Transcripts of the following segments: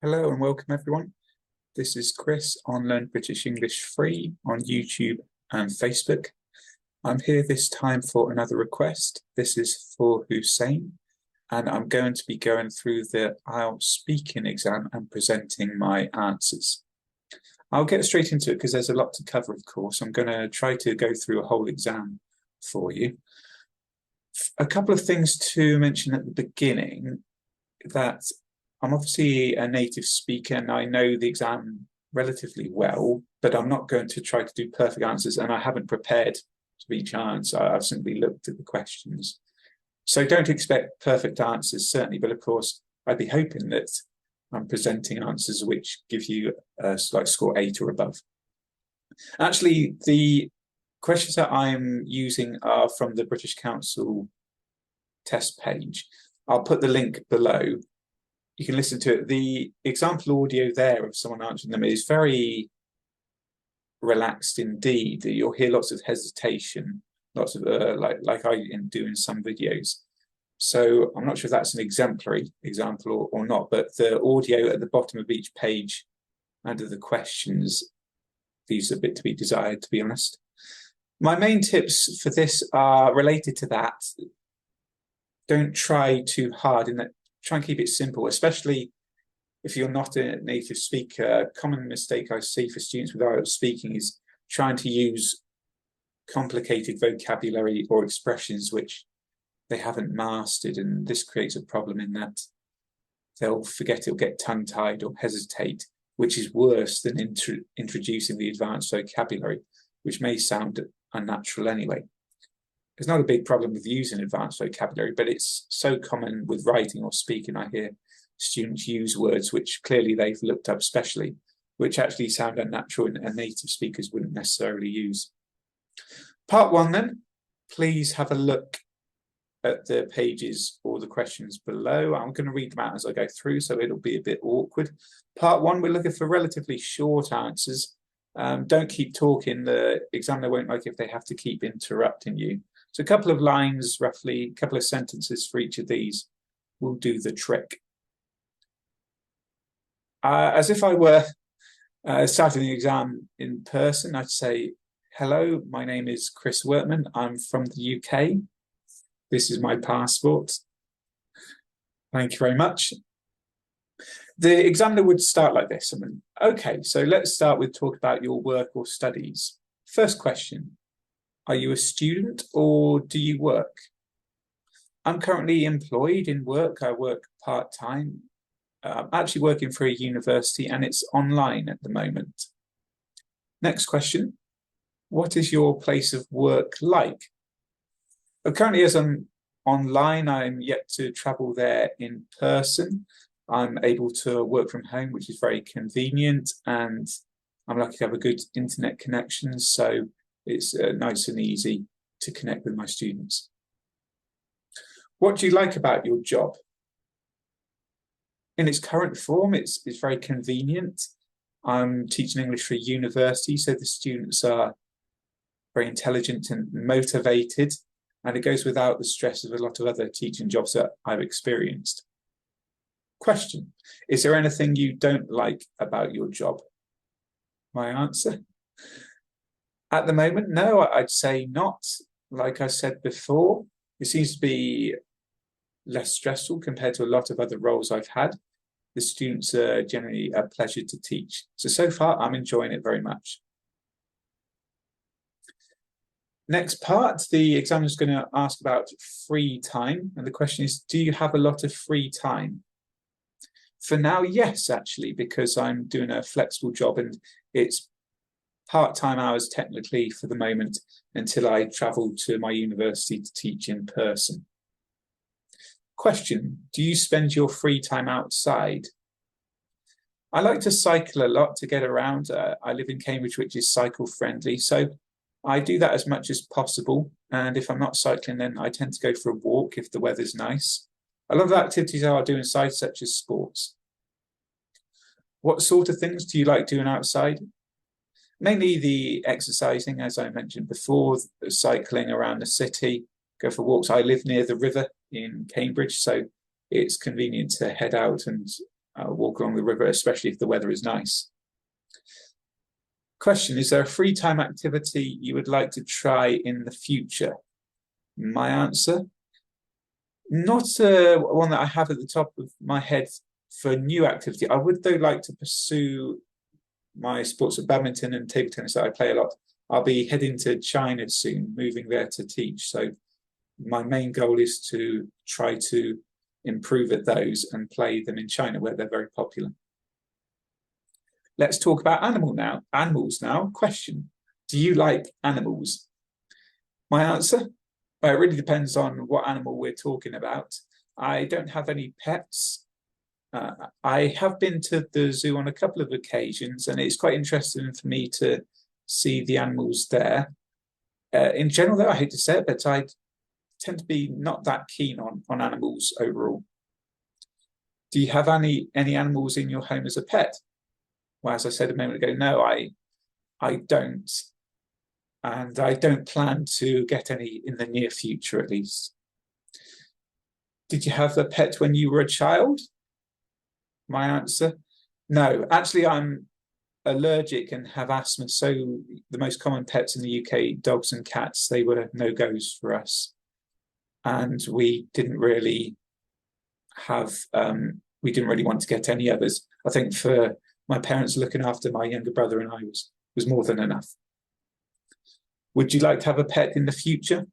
Hello and welcome everyone. This is Chris on Learn British English Free on YouTube and Facebook. I'm here this time for another request. This is for Hussein, and I'm going to be going through the IELTS speaking exam and presenting my answers. I'll get straight into it because there's a lot to cover, of course. I'm going to try to go through a whole exam for you. A couple of things to mention at the beginning, that I'm obviously a native speaker and I know the exam relatively well, but I'm not going to try to do perfect answers, and I haven't prepared for each answer. I've simply looked at the questions. So don't expect perfect answers, certainly, but of course, I'd be hoping that I'm presenting answers which give you a like score 8 or above. Actually, the questions that I'm using are from the British Council test page. I'll put the link below. You can listen to it. The example audio there of someone answering them is very relaxed indeed. You'll hear lots of hesitation, lots of like I do in some videos. So I'm not sure if that's an exemplary example or not, but the audio at the bottom of each page under the questions leaves a bit to be desired, to be honest. My main tips for this are related to that. Don't try too hard in that. Try and keep it simple, especially if you're not a native speaker. A common mistake I see for students with IELTS speaking is trying to use complicated vocabulary or expressions which they haven't mastered, and this creates a problem in that they'll forget it or get tongue-tied or hesitate, which is worse than introducing the advanced vocabulary, which may sound unnatural anyway. It's not a big problem with using advanced vocabulary, but it's so common with writing or speaking. I hear students use words which clearly they've looked up specially, which actually sound unnatural and native speakers wouldn't necessarily use. Part 1 then, please have a look at the pages or the questions below. I'm going to read them out as I go through, so it'll be a bit awkward. Part 1, we're looking for relatively short answers. Don't keep talking. The examiner won't like if they have to keep interrupting you. So a couple of lines, roughly, a couple of sentences for each of these will do the trick. As if I were starting the exam in person, I'd say, hello, my name is Chris Wortman. I'm from the UK. This is my passport. Thank you very much. The examiner would start like this. Okay, so let's start with talk about your work or studies. First question. Are you a student or do you work? I'm currently employed in work. I work part-time. I'm actually working for a university and it's online at the moment. Next question. What is your place of work like? Currently, as I'm online, I'm yet to travel there in person. I'm able to work from home, which is very convenient, and I'm lucky to have a good internet connection. So it's nice and easy to connect with my students. What do you like about your job? In its current form, it's very convenient. I'm teaching English for a university, so the students are very intelligent and motivated, and it goes without the stress of a lot of other teaching jobs that I've experienced. Question, is there anything you don't like about your job? My answer? At the moment, no, I'd say not. Like I said before, it seems to be less stressful compared to a lot of other roles I've had. The students are generally a pleasure to teach. So far, I'm enjoying it very much. Next part, the examiner is going to ask about free time. And the question is, do you have a lot of free time? For now, yes, actually, because I'm doing a flexible job and it's part-time hours technically for the moment until I travel to my university to teach in person. Question, do you spend your free time outside? I like to cycle a lot to get around. I live in Cambridge, which is cycle friendly. So I do that as much as possible. And if I'm not cycling, then I tend to go for a walk if the weather's nice. A lot of the activities I do inside, such as sports. What sort of things do you like doing outside? Mainly the exercising, as I mentioned before, cycling around the city, go for walks. I live near the river in Cambridge, so it's convenient to head out and walk along the river, especially if the weather is nice. Question, is there a free time activity you would like to try in the future? My answer, not one that I have at the top of my head for new activity. I would, though, like to pursue my sports of badminton and table tennis that I play a lot. I'll be heading to China soon, moving there to teach. So my main goal is to try to improve at those and play them in China, where they're very popular. Let's talk about animals now. Question, do you like animals? My answer, well, it really depends on what animal we're talking about. I don't have any pets. I have been to the zoo on a couple of occasions, and it's quite interesting for me to see the animals there. In general, though, I hate to say it, but I tend to be not that keen on animals overall. Do you have any animals in your home as a pet? Well, as I said a moment ago, no, I don't. And I don't plan to get any in the near future, at least. Did you have a pet when you were a child? My answer, no. Actually, I'm allergic and have asthma, so the most common pets in the UK, dogs and cats, they were no-goes for us. And we didn't really want to get any others. I think for my parents, looking after my younger brother and I was more than enough. Would you like to have a pet in the future?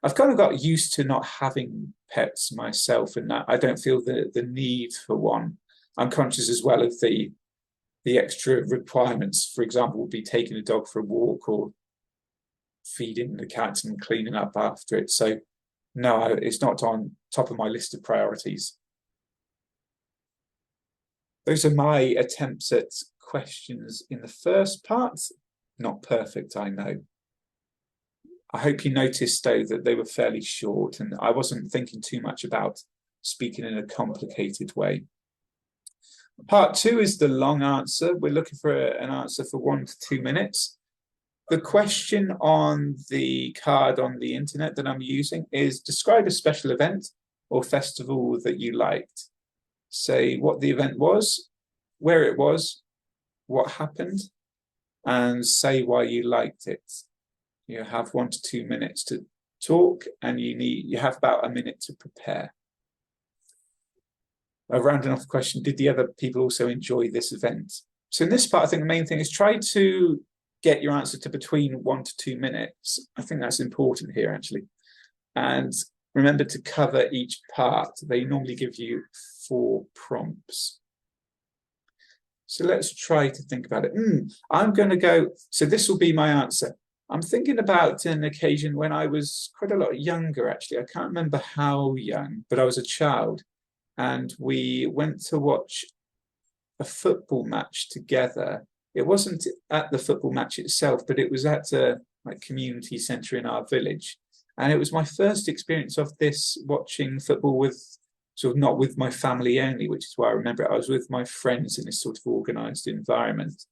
I've kind of got used to not having pets myself, and that I don't feel the need for one. I'm conscious as well of the extra requirements. For example, would be taking a dog for a walk or feeding the cat and cleaning up after it. So no, it's not on top of my list of priorities. Those are my attempts at questions in the first part. Not perfect, I know. I hope you noticed, though, that they were fairly short and I wasn't thinking too much about speaking in a complicated way. Part 2 is the long answer. We're looking for an answer for 1 to 2 minutes. The question on the card on the internet that I'm using is, describe a special event or festival that you liked. Say what the event was, where it was, what happened, and say why you liked it. You have 1 to 2 minutes to talk, and you have about a minute to prepare. Rounding off the question, did the other people also enjoy this event? So in this part, I think the main thing is try to get your answer to between 1 to 2 minutes. I think that's important here, actually. And remember to cover each part. They normally give you 4 prompts. So let's try to think about it. I'm going to go, so this will be my answer. I'm thinking about an occasion when I was quite a lot younger, actually. I can't remember how young, but I was a child. And we went to watch a football match together. It wasn't at the football match itself, but it was at a community centre in our village. And it was my first experience of this, watching football with sort of not with my family only, which is why I remember it. I was with my friends in this sort of organised environment.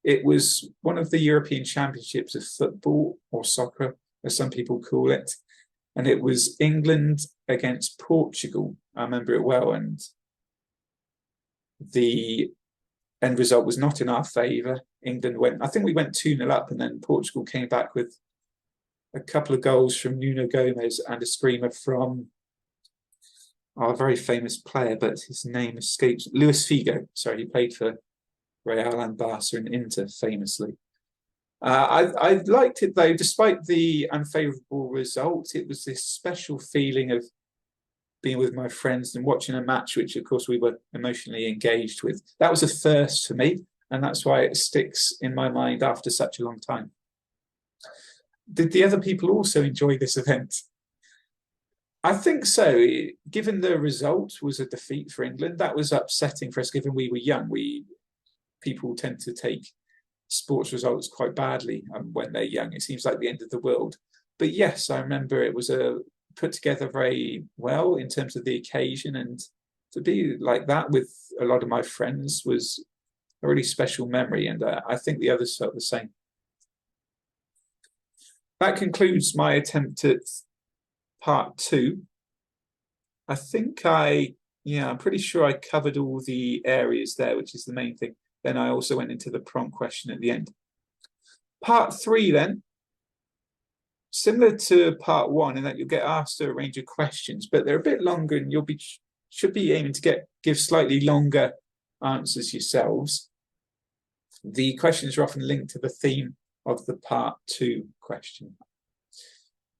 It was one of the European Championships of football, or soccer, as some people call it. And it was England against Portugal. I remember it well. And the end result was not in our favour. England went, I think we went 2-0 up, and then Portugal came back with a couple of goals from Nuno Gomes and a screamer from our very famous player, but his name escapes, Luis Figo. Sorry, he played for Real and Barca and Inter famously. I liked it, though, despite the unfavourable result. It was this special feeling of being with my friends and watching a match, which, of course, we were emotionally engaged with. That was a first for me, and that's why it sticks in my mind after such a long time. Did the other people also enjoy this event? I think so. Given the result was a defeat for England, that was upsetting for us, given we were young. People tend to take sports results quite badly when they're young. It seems like the end of the world. But yes, I remember it was put together very well in terms of the occasion, and to be like that with a lot of my friends was a really special memory, and I think the others felt the same. That concludes my attempt at part 2. I think I Yeah, I'm pretty sure I covered all the areas there, which is the main thing. Then I also went into the prompt question at the end. Part 3 then, similar to part 1 in that you'll get asked a range of questions, but they're a bit longer and should be aiming to give slightly longer answers yourselves. The questions are often linked to the theme of the part 2 question.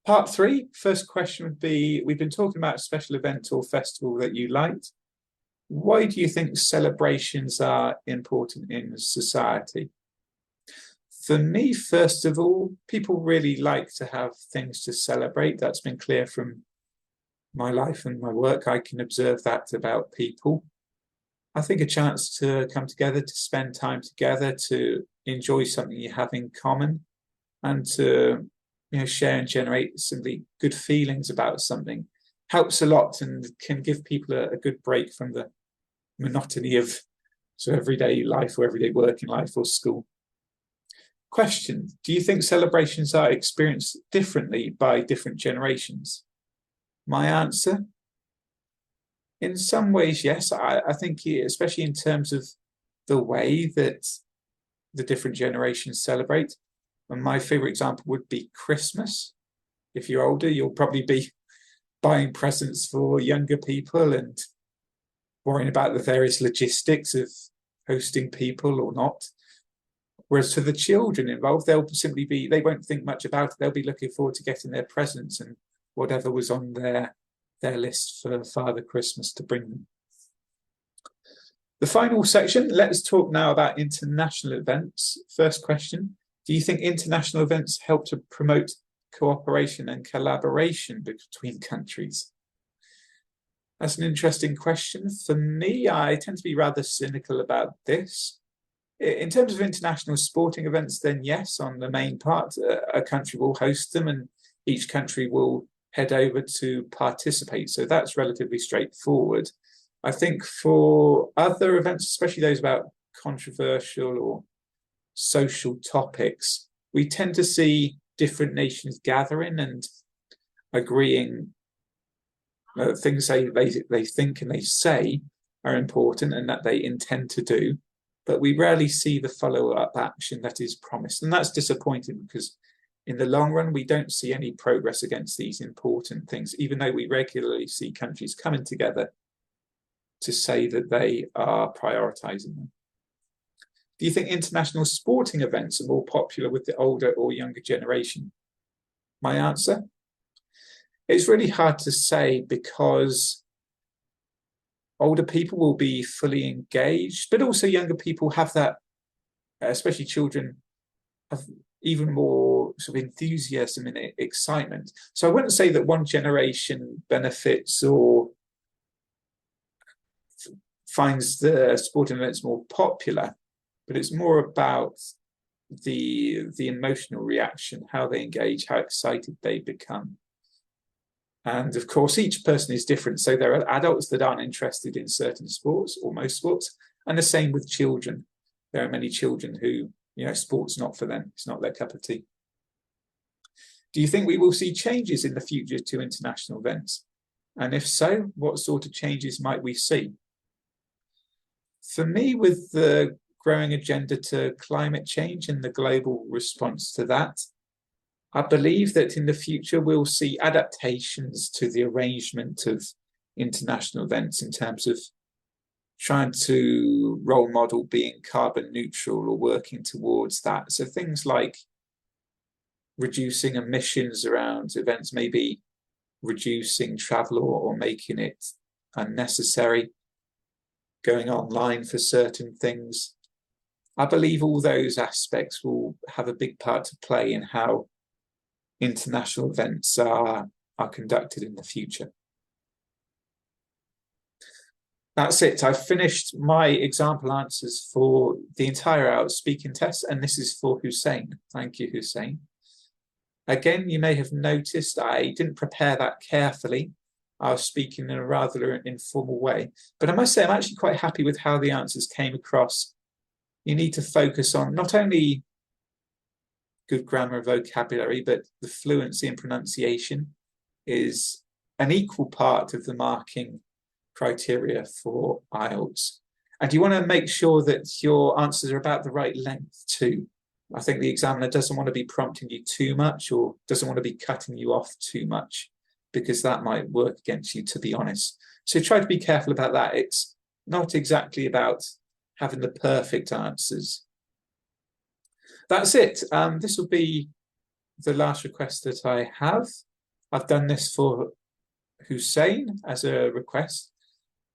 Part 3, first question would be, we've been talking about a special event or festival that you liked. Why do you think celebrations are important in society? For me, first of all, people really like to have things to celebrate. That's been clear from my life and my work. I can observe that about people. I think a chance to come together, to spend time together, to enjoy something you have in common, and to share and generate simply good feelings about something helps a lot and can give people a good break from the monotony of everyday life or everyday work in life or school. Question: do you think celebrations are experienced differently by different generations? My answer: in some ways, yes. I think, especially in terms of the way that the different generations celebrate. And my favorite example would be Christmas. If you're older, you'll probably be buying presents for younger people and worrying about the various logistics of hosting people or not. Whereas for the children involved, they won't think much about it. They'll be looking forward to getting their presents and whatever was on their list for Father Christmas to bring them. The final section, let's talk now about international events. First question: do you think international events help to promote cooperation and collaboration between countries? That's an interesting question. For me, I tend to be rather cynical about this. In terms of international sporting events, then yes, on the main part, a country will host them and each country will head over to participate. So that's relatively straightforward. I think for other events, especially those about controversial or social topics, we tend to see different nations gathering and agreeing things they think and they say are important and that they intend to do, but we rarely see the follow-up action that is promised. And that's disappointing because in the long run, we don't see any progress against these important things, even though we regularly see countries coming together to say that they are prioritizing them. Do you think international sporting events are more popular with the older or younger generation? My answer: it's really hard to say because older people will be fully engaged, but also younger people have that, especially children, have even more enthusiasm and excitement. So I wouldn't say that one generation benefits or finds the sporting events more popular, but it's more about the emotional reaction, how they engage, how excited they become. And of course, each person is different. So there are adults that aren't interested in certain sports or most sports, and the same with children. There are many children who, sports not for them. It's not their cup of tea. Do you think we will see changes in the future to international events? And if so, what sort of changes might we see? For me, with the growing agenda to climate change and the global response to that, I believe that in the future we'll see adaptations to the arrangement of international events in terms of trying to role model being carbon neutral or working towards that. So things like reducing emissions around events, maybe reducing travel or making it unnecessary, going online for certain things. I believe all those aspects will have a big part to play in how international events are conducted in the future. That's it. I've finished my example answers for the entire IELTS speaking test, and this is for Hussein. Thank you, Hussein. Again, you may have noticed I didn't prepare that carefully. I was speaking in a rather informal way, but I must say I'm actually quite happy with how the answers came across. You need to focus on not only good grammar and vocabulary, but the fluency and pronunciation is an equal part of the marking criteria for IELTS. And you want to make sure that your answers are about the right length too. I think the examiner doesn't want to be prompting you too much or doesn't want to be cutting you off too much, because that might work against you, to be honest. So try to be careful about that. It's not exactly about having the perfect answers. That's it. This will be the last request that I have. I've done this for Hussein as a request,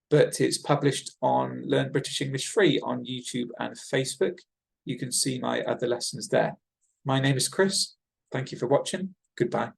but it's published on Learn British English Free on YouTube and Facebook. You can see my other lessons there. My name is Chris. Thank you for watching. Goodbye.